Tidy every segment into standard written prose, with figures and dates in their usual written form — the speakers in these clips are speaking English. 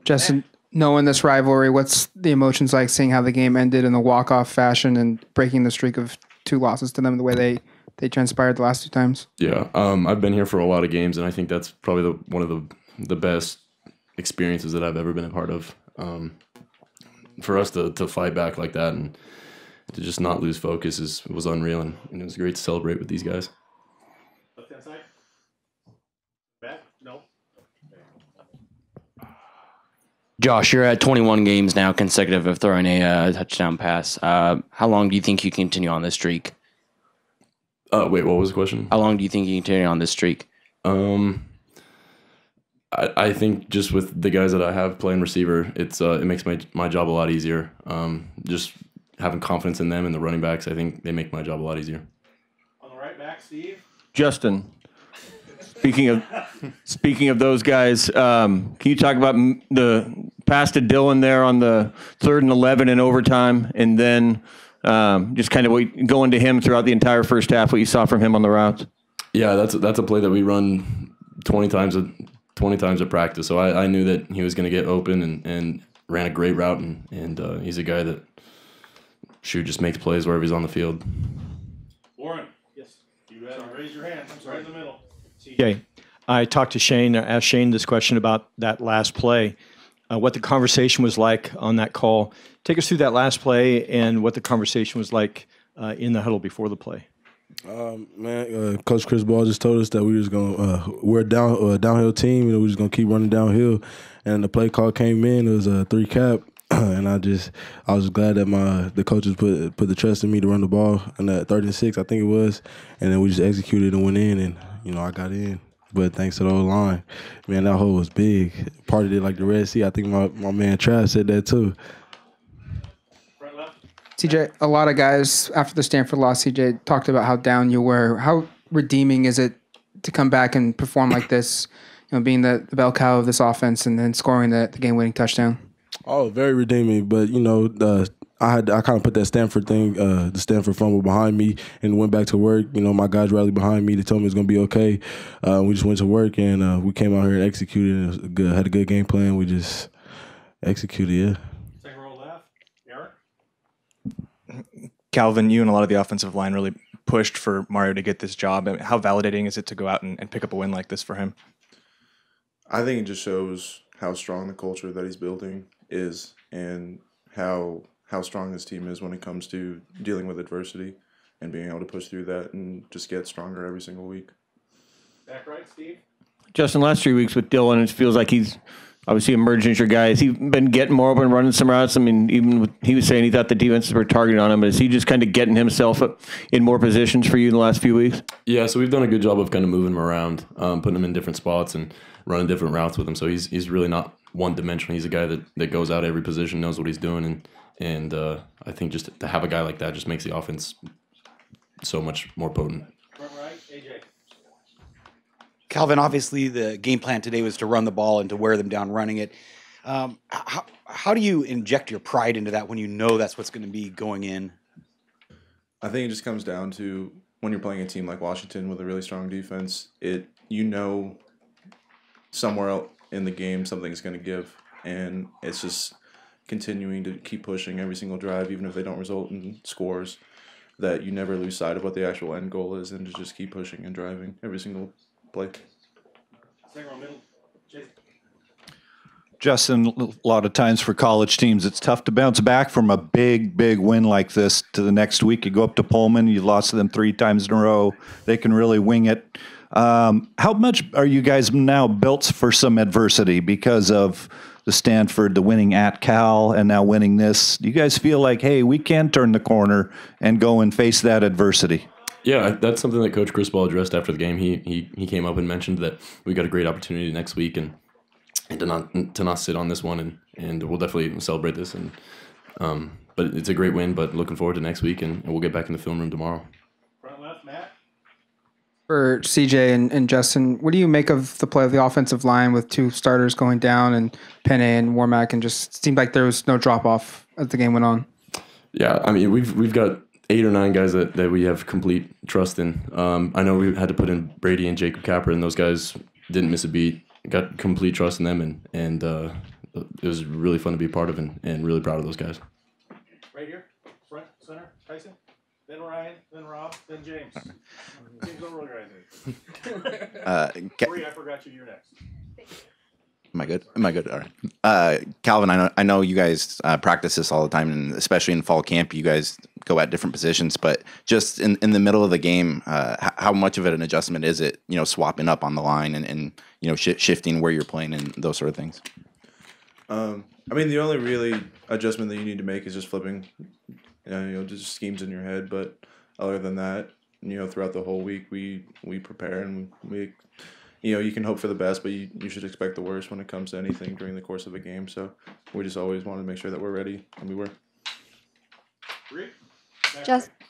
Justin, knowing this rivalry, what's the emotions like seeing how the game ended in a walk-off fashion and breaking the streak of 2 losses to them the way they transpired the last 2 times? Yeah, I've been here for a lot of games, and I think that's probably one of the best experiences that I've ever been a part of. For us to fight back like that and to just not lose focus was unreal, and it was great to celebrate with these guys. Left-hand side. Back? No. Josh, you're at 21 games now consecutive of throwing a touchdown pass. How long do you think you continue on this streak? Wait, what was the question? How long do you think you continue on this streak? I think just with the guys that I have playing receiver, it makes my job a lot easier. Just having confidence in them and the running backs, I think they make my job a lot easier. On the right back, Steve. Justin, speaking of those guys, can you talk about the pass to Dylan there on the 3rd and 11 in overtime, and then just kind of going to him throughout the entire first half, what you saw from him on the routes? Yeah, that's a play that we run 20 times at practice. So I knew that he was going to get open and ran a great route, and he's a guy that just makes plays wherever he's on the field. Warren. Yes. You had to raise your hand. I'm right in the middle. CJ, I talked to Shane, asked Shane this question about that last play, what the conversation was like on that call. Take us through that last play and what the conversation was like in the huddle before the play. Coach Chris Ball just told us that we was gonna we're a downhill team. We're just gonna keep running downhill. And the play call came in. It was a 3-cap, and I was glad that the coaches put the trust in me to run the ball on that 3rd and 6, I think it was, and then we just executed and went in, and I got in. But thanks to the whole line, man, that hole was big. Parted it like the Red Sea. I think my man Trav said that too. CJ, a lot of guys after the Stanford loss, CJ, talked about how down you were. How redeeming is it to come back and perform like this, being the bell cow of this offense and then scoring the game-winning touchdown? Oh, very redeeming. But, I kind of put that Stanford thing, the Stanford fumble behind me and went back to work. My guys rallied behind me. They told me it was going to be okay. We just went to work, and we came out here and executed. It was good. Had a good game plan. We just executed, yeah. Second row left. Eric? Calvin, you and a lot of the offensive line really pushed for Mario to get this job. How validating is it to go out and pick up a win like this for him? I think it just shows how strong the culture that he's building is and how strong his team is when it comes to dealing with adversity and being able to push through that and just get stronger every single week. Back right, Steve. Justin, last 3 weeks with Dylan, it feels like he's obviously emerging as your guy. Has he been getting more open, running some routes? I mean, he was saying he thought the defenses were targeting on him, but is he just kind of getting himself in more positions for you in the last few weeks? Yeah, so we've done a good job of kind of moving him around, putting him in different spots and running different routes with him. So he's really not one-dimensional. He's a guy that goes out every position, knows what he's doing, and I think just to have a guy like that just makes the offense so much more potent. Front right, AJ. Calvin, obviously the game plan today was to run the ball and to wear them down running it. How do you inject your pride into that when you know that's what's going to be going in? I think it just comes down to when you're playing a team like Washington with a really strong defense, somewhere else in the game something's going to give, and it's just continuing to keep pushing every single drive, even if they don't result in scores, that you never lose sight of what the actual end goal is and to just keep pushing and driving every single play. Second row middle. Jason. Justin, a lot of times for college teams, it's tough to bounce back from a big win like this to the next week. You go up to Pullman, you lost to them 3 times in a row. They can really wing it. How much are you guys now built for some adversity because of the Stanford, the winning at Cal, and now winning this? Do you guys feel like, hey, we can turn the corner and go and face that adversity? Yeah, that's something that Coach Chris Ball addressed after the game. He came up and mentioned that we got a great opportunity next week and to not sit on this one, and we'll definitely celebrate this. But it's a great win, but looking forward to next week, and we'll get back in the film room tomorrow. Front left, Matt. For CJ and Justin, what do you make of the play of the offensive line with 2 starters going down and Penne and Warmack, and just seemed like there was no drop-off as the game went on? Yeah, I mean, we've got 8 or 9 guys that we have complete trust in. I know we had to put in Brady and Jacob Capper, and those guys didn't miss a beat. got complete trust in them, and it was really fun to be part of, and really proud of those guys. Right here, front, center, Tyson, then Ryan, then Rob, then James. James, don't roll your eyes. Corey, I forgot you. You're next. Am I good? Am I good? All right. Calvin, I know you guys practice this all the time, and especially in fall camp, you guys go at different positions. But just in the middle of the game, how much of it an adjustment is it? You know, swapping up on the line and you know shifting where you're playing and those sort of things. I mean, the only really adjustment that you need to make is just flipping, just schemes in your head. But other than that, throughout the whole week, we prepare and we. You can hope for the best, but you should expect the worst when it comes to anything during the course of a game. So we just always want to make sure that we're ready, and we were.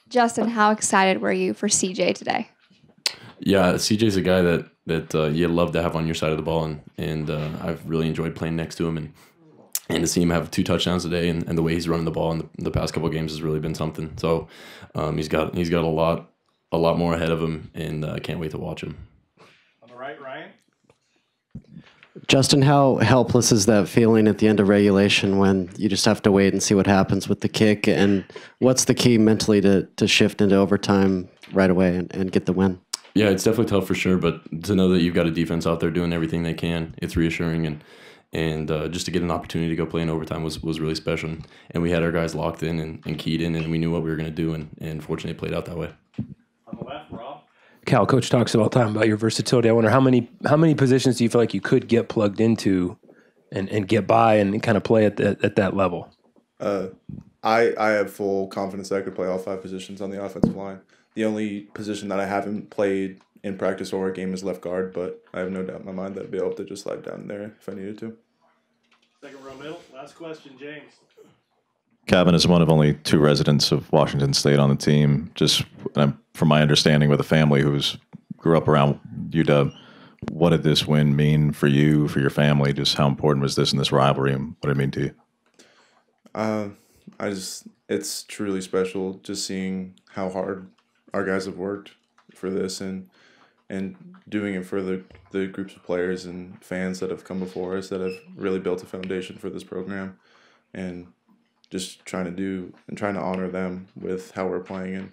Justin, how excited were you for CJ today? Yeah, CJ's a guy that you love to have on your side of the ball, and I've really enjoyed playing next to him, and to see him have 2 touchdowns today, and the way he's running the ball in the past couple of games has really been something. So he's got a lot more ahead of him, and I can't wait to watch him. Right, Ryan? Justin, how helpless is that feeling at the end of regulation when you just have to wait and see what happens with the kick? And what's the key mentally to shift into overtime right away and get the win? Yeah, it's definitely tough for sure, but to know that you've got a defense out there doing everything they can, it's reassuring, and just to get an opportunity to go play in overtime was really special. And we had our guys locked in and keyed in, and we knew what we were going to do, and fortunately it played out that way. On the left, Rob? Cal, coach talks all the time about your versatility. I wonder how many positions do you feel like you could get plugged into and get by and kind of play at that level? I have full confidence that I could play all 5 positions on the offensive line. The only position that I haven't played in practice or a game is left guard, but I have no doubt in my mind that I'd be able to just slide down there if I needed to. Second row middle. Last question, James. Calvin is one of only 2 residents of Washington State on the team. Just from my understanding with a family who's grew up around UW, what did this win mean for you, for your family? Just how important was this in this rivalry, and what did it mean to you? It's truly special just seeing how hard our guys have worked for this and doing it for the groups of players and fans that have come before us that have really built a foundation for this program, and just trying to honor them with how we're playing